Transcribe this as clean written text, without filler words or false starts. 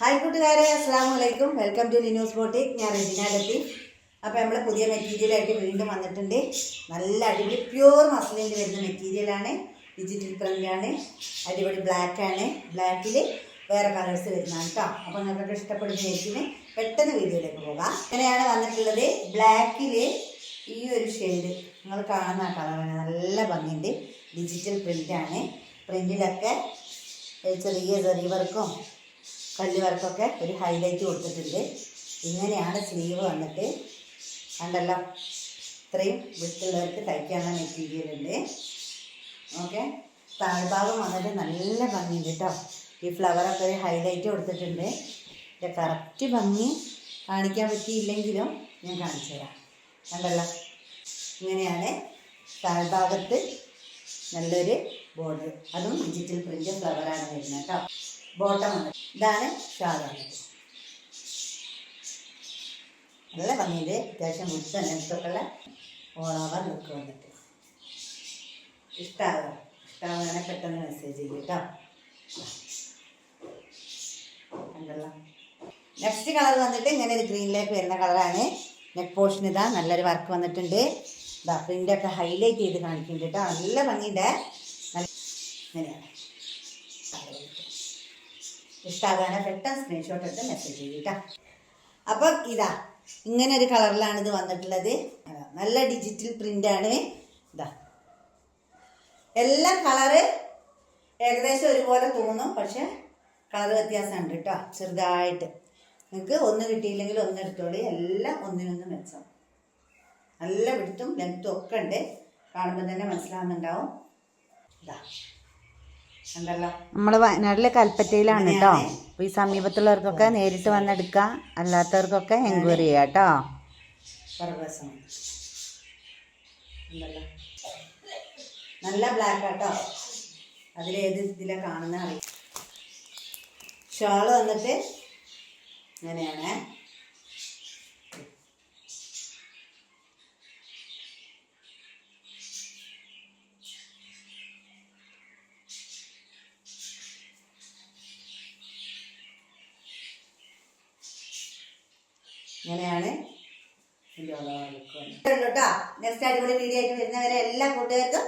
Hi കൂട്ടുകാരെ, അസ്സലാമു അലൈക്കും. Welcome to Linu's boutique. ഞാൻ റെജിന ലത്തീഫ്. അപ്പോൾ നമ്മൾ പുതിയ മെറ്റീരിയലായിട്ട് വീണ്ടും വന്നിട്ടുണ്ട്. നല്ല അടിപൊളി പ്യൂർ മസ്ലിനിൽ വരുന്ന മെറ്റീരിയലാണ്. ഡിജിറ്റൽ പ്രിൻ്റാണ്. അടിപൊളി ബ്ലാക്കാണ്. ബ്ലാക്കിൽ വേറെ കളേഴ്സ് വരുന്നതാണ് കേട്ടോ. അപ്പോൾ നിങ്ങൾക്ക് ഇഷ്ടപ്പെടുന്ന രീതിയിൽ പെട്ടെന്ന് വീഡിയോയിലേക്ക് പോകാം. ഇങ്ങനെയാണ് വന്നിട്ടുള്ളത്. ബ്ലാക്കിൽ ഈ ഒരു ഷെയ്ഡ് നിങ്ങൾ കാണുന്ന കളറാണ്. നല്ല ഭംഗിയുണ്ട്. ഡിജിറ്റൽ പ്രിൻ്റാണ്. പ്രിൻറ്റിലൊക്കെ ചെറിയ വർക്കും കല്ല് വർക്കൊക്കെ ഒരു ഹൈലൈറ്റ് കൊടുത്തിട്ടുണ്ട്. ഇങ്ങനെയാണ് സ്ലീവ് വന്നിട്ട്. കണ്ടല്ലോ, ഇത്രയും വിട്ടുള്ളവർക്ക് തയ്ക്കാനുള്ള മെറ്റീരിയൽ ഉണ്ട്. ഓക്കെ, താഴ്ഭാഗം വന്നിട്ട് നല്ല ഭംഗിയുണ്ട് കേട്ടോ. ഈ ഫ്ലവറൊക്കെ ഒരു ഹൈലൈറ്റ് കൊടുത്തിട്ടുണ്ട്. ഇതിൻ്റെ കറക്റ്റ് ഭംഗി കാണിക്കാൻ പറ്റിയില്ലെങ്കിലും ഞാൻ കാണിച്ചു തരാം. കണ്ടല്ലോ, ഇങ്ങനെയാണ് താഴ്ഭാഗത്ത് നല്ലൊരു ബോർഡർ. അതും ഡിജിറ്റൽ പ്രിൻ്റ് ഫ്ലവറാണ് വരുന്നത് കേട്ടോ. ബോട്ടം വന്നിട്ട് ഇതാണ് ഷാൾ വന്നിട്ട്. നല്ല ഭംഗിയിൽ അത്യാവശ്യം മുട്ട നെത്തൊക്കെയുള്ള ഓൾ ഓവർ ലുക്ക് വന്നിട്ട്. ഇഷ്ടമാകാൻ പെട്ടെന്ന് മെസ്സേജ് ചെയ്യും കേട്ടോ. കണ്ടല്ലോ, നെക്സ്റ്റ് കളർ വന്നിട്ട് ഇങ്ങനെ ഒരു ഗ്രീനിലേക്ക് വരുന്ന കളറാണ്. നെക്ക് പോർഷൻ ഇതാ നല്ലൊരു വർക്ക് വന്നിട്ടുണ്ട്. ഇതാ പ്രിൻ്റൊക്കെ ഹൈലൈറ്റ് ചെയ്ത് കാണിക്കുന്നുണ്ട് കേട്ടോ. നല്ല ഭംഗിയുടെ ഇങ്ങനെയാണ്. ഇഷ്ടമാകാനെ പെട്ടെന്ന് സ്ക്രീൻഷോട്ട് എടുത്ത് മെസ്സേജ് ചെയ്യും കേട്ടോ. അപ്പം ഇതാ ഇങ്ങനെ ഒരു കളറിലാണ് ഇത് വന്നിട്ടുള്ളത്. നല്ല ഡിജിറ്റൽ പ്രിൻ്റാണ്. ഇതാ എല്ലാം കളറ് ഏകദേശം ഒരുപോലെ തോന്നും, പക്ഷെ കളർ വ്യത്യാസമുണ്ട് കേട്ടോ. ചെറുതായിട്ട് നിങ്ങൾക്ക് ഒന്ന് കിട്ടിയില്ലെങ്കിൽ ഒന്ന് എടുത്തോളി. എല്ലാം ഒന്നിനൊന്ന് മെച്ചം. നല്ല വിടുത്തും ലെങ്ത്തും ഒക്കെ ഉണ്ട്. കാണുമ്പോൾ തന്നെ മനസ്സിലാവുന്നുണ്ടാവും. ഇതാ ഉണ്ടല്ലോ, നമ്മൾ വയനാട്ടിലെ കൽപ്പറ്റയിലാണ് കേട്ടോ. അപ്പോൾ ഈ സമീപത്തുള്ളവർക്കൊക്കെ നേരിട്ട് വന്നെടുക്കാം, അല്ലാത്തവർക്കൊക്കെ എൻക്വയറി ചെയ്യാം കേട്ടോ. നല്ല ബ്ലാക്ക് കേട്ടോ. അതിലേത് ഇതിലാണ് കാണുന്ന അറിയാം. ഷാള് വന്നിട്ട് ഇങ്ങനെയാണ്. ഇങ്ങനെയാണ് കേട്ടോ. നെക്സ്റ്റ് അടിപൊളി വീഡിയോ ആയിട്ട് വരുന്നവരെ എല്ലാ കൂട്ടുകാർക്കും